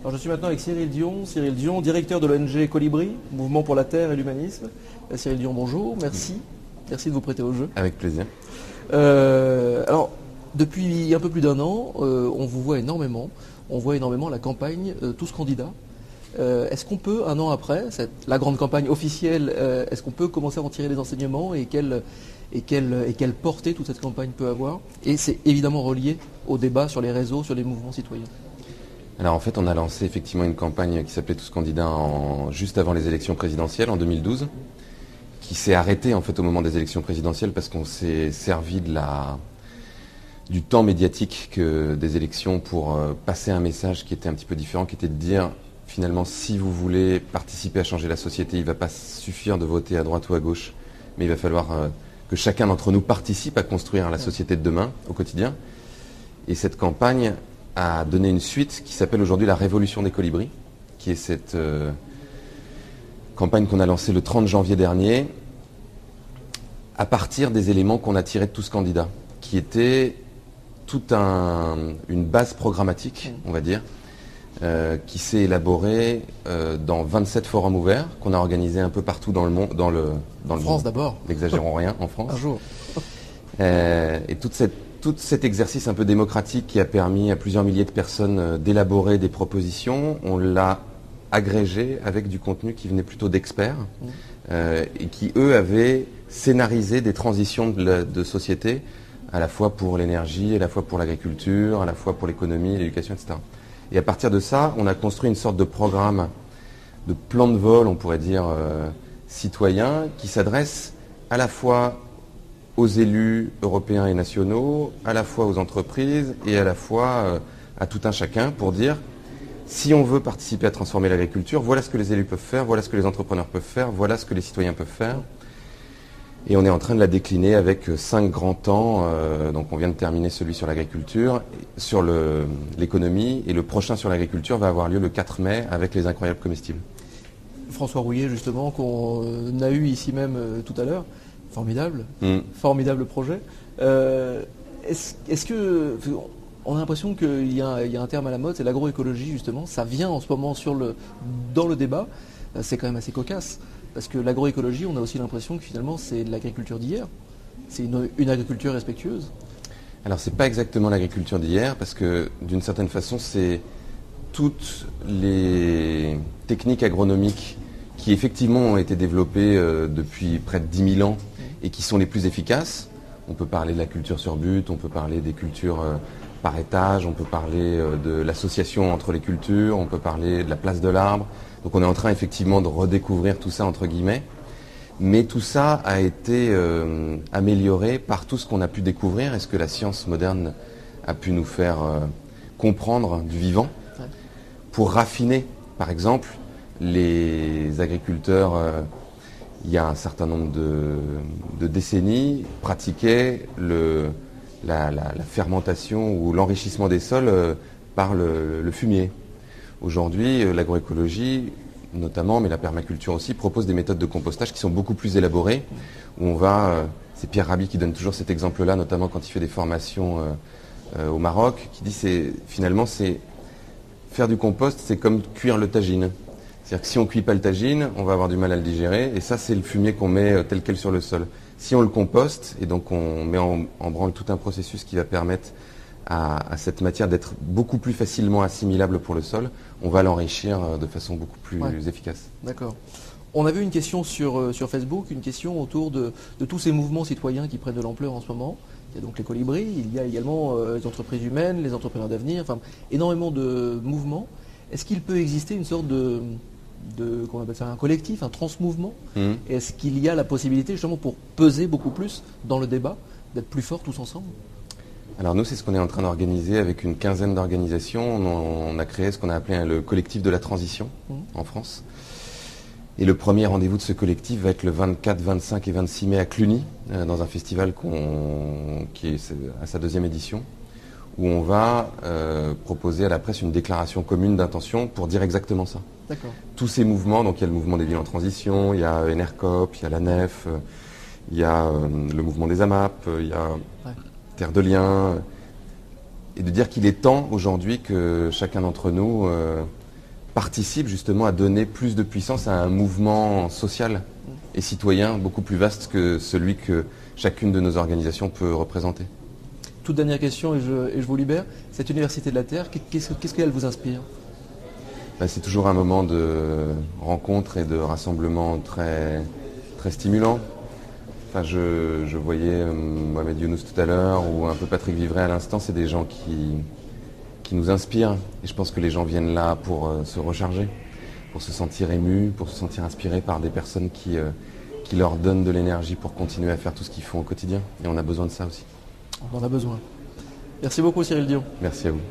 Alors, je suis maintenant avec Cyril Dion, directeur de l'ONG Colibri, Mouvement pour la Terre et l'Humanisme. Cyril Dion, bonjour, merci. Merci de vous prêter au jeu. Avec plaisir. Alors, depuis un peu plus d'un an, on vous voit énormément. On voit énormément la campagne Tous candidats. Est-ce qu'on peut, un an après, la grande campagne officielle, est-ce qu'on peut commencer à en tirer des enseignements et quelle portée toute cette campagne peut avoir? Et c'est évidemment relié au débat sur les réseaux, sur les mouvements citoyens. Alors en fait, on a lancé effectivement une campagne qui s'appelait Tous candidats juste avant les élections présidentielles en 2012, qui s'est arrêtée en fait au moment des élections présidentielles parce qu'on s'est servi du temps médiatique des élections pour passer un message qui était un petit peu différent, qui était de dire finalement si vous voulez participer à changer la société, il ne va pas suffire de voter à droite ou à gauche, mais il va falloir que chacun d'entre nous participe à construire la société de demain au quotidien. Et cette campagne a donné une suite qui s'appelle aujourd'hui la Révolution des Colibris, qui est cette campagne qu'on a lancée le 30 janvier dernier, à partir des éléments qu'on a tirés de Tous candidats, qui était toute une base programmatique, on va dire, qui s'est élaborée dans 27 forums ouverts, qu'on a organisés un peu partout dans le monde. En France d'abord. N'exagérons rien, en France. Un jour. Et tout cet exercice un peu démocratique qui a permis à plusieurs milliers de personnes d'élaborer des propositions, on l'a agrégé avec du contenu qui venait plutôt d'experts et qui, eux, avaient scénarisé des transitions de société, à la fois pour l'énergie, à la fois pour l'agriculture, à la fois pour l'économie, l'éducation, etc. Et à partir de ça, on a construit une sorte de programme, de plan de vol, on pourrait dire, citoyen, qui s'adresse à la fois aux élus européens et nationaux, à la fois aux entreprises et à la fois à tout un chacun pour dire si on veut participer à transformer l'agriculture, voilà ce que les élus peuvent faire, voilà ce que les entrepreneurs peuvent faire, voilà ce que les citoyens peuvent faire. Et on est en train de la décliner avec 5 grands temps. Donc on vient de terminer celui sur l'agriculture, sur l'économie, et le prochain sur l'agriculture va avoir lieu le 4 mai avec les incroyables comestibles. François Rouillet, justement, qu'on a eu ici même tout à l'heure. Formidable, formidable projet. Est-ce que on a l'impression qu'il y a un terme à la mode, c'est l'agroécologie justement. Ça vient en ce moment dans le débat. C'est quand même assez cocasse parce que l'agroécologie, on a aussi l'impression que finalement c'est de l'agriculture d'hier. C'est une agriculture respectueuse. Alors c'est pas exactement l'agriculture d'hier parce que d'une certaine façon c'est toutes les techniques agronomiques qui effectivement ont été développées depuis près de 10 000 ans et qui sont les plus efficaces. On peut parler de la culture sur but, on peut parler des cultures par étage, on peut parler de l'association entre les cultures, on peut parler de la place de l'arbre. Donc on est en train effectivement de redécouvrir tout ça entre guillemets. Mais tout ça a été amélioré par tout ce qu'on a pu découvrir et ce que la science moderne a pu nous faire comprendre du vivant pour raffiner, par exemple, les agriculteurs, il y a un certain nombre de décennies, pratiquaient la fermentation ou l'enrichissement des sols par le fumier. Aujourd'hui, l'agroécologie, notamment, mais la permaculture aussi, propose des méthodes de compostage qui sont beaucoup plus élaborées, où on va, c'est Pierre Rabhi qui donne toujours cet exemple-là, notamment quand il fait des formations au Maroc, qui dit finalement c'est faire du compost, c'est comme cuire le tagine. C'est-à-dire que si on ne cuit pas le tagine, on va avoir du mal à le digérer, et ça c'est le fumier qu'on met tel quel sur le sol. Si on le composte, et donc on met en branle tout un processus qui va permettre à cette matière d'être beaucoup plus facilement assimilable pour le sol, on va l'enrichir de façon beaucoup plus efficace. D'accord. On avait une question sur Facebook, une question autour de tous ces mouvements citoyens qui prennent de l'ampleur en ce moment. Il y a donc les colibris, il y a également les entreprises humaines, les entrepreneurs d'avenir, enfin énormément de mouvements. Est-ce qu'il peut exister une sorte qu'on appelle ça un collectif, un transmouvement? Est-ce qu'il y a la possibilité justement pour peser beaucoup plus dans le débat, d'être plus forts tous ensemble? Alors nous, c'est ce qu'on est en train d'organiser avec une quinzaine d'organisations. On a créé ce qu'on a appelé le collectif de la transition en France. Et le premier rendez-vous de ce collectif va être le 24, 25 et 26 mai à Cluny, dans un festival qui est à sa 2e édition, où on va proposer à la presse une déclaration commune d'intention pour dire exactement ça. D'accord. Tous ces mouvements, donc il y a le mouvement des villes en transition, il y a Enercop, il y a la NEF, il y a le mouvement des AMAP, il y a Terre de Liens, et de dire qu'il est temps aujourd'hui que chacun d'entre nous participe justement à donner plus de puissance à un mouvement social et citoyen beaucoup plus vaste que celui que chacune de nos organisations peut représenter. Toute dernière question et je vous libère. Cette Université de la Terre, qu'est-ce qu'elle vous inspire? C'est toujours un moment de rencontre et de rassemblement très, très stimulant. Enfin, je voyais Mohamed Younous tout à l'heure ou un peu Patrick Vivray à l'instant. C'est des gens qui nous inspirent. Et je pense que les gens viennent là pour se recharger, pour se sentir émus, pour se sentir inspirés par des personnes qui leur donnent de l'énergie pour continuer à faire tout ce qu'ils font au quotidien. Et on a besoin de ça aussi. On en a besoin. Merci beaucoup Cyril Dion. Merci à vous.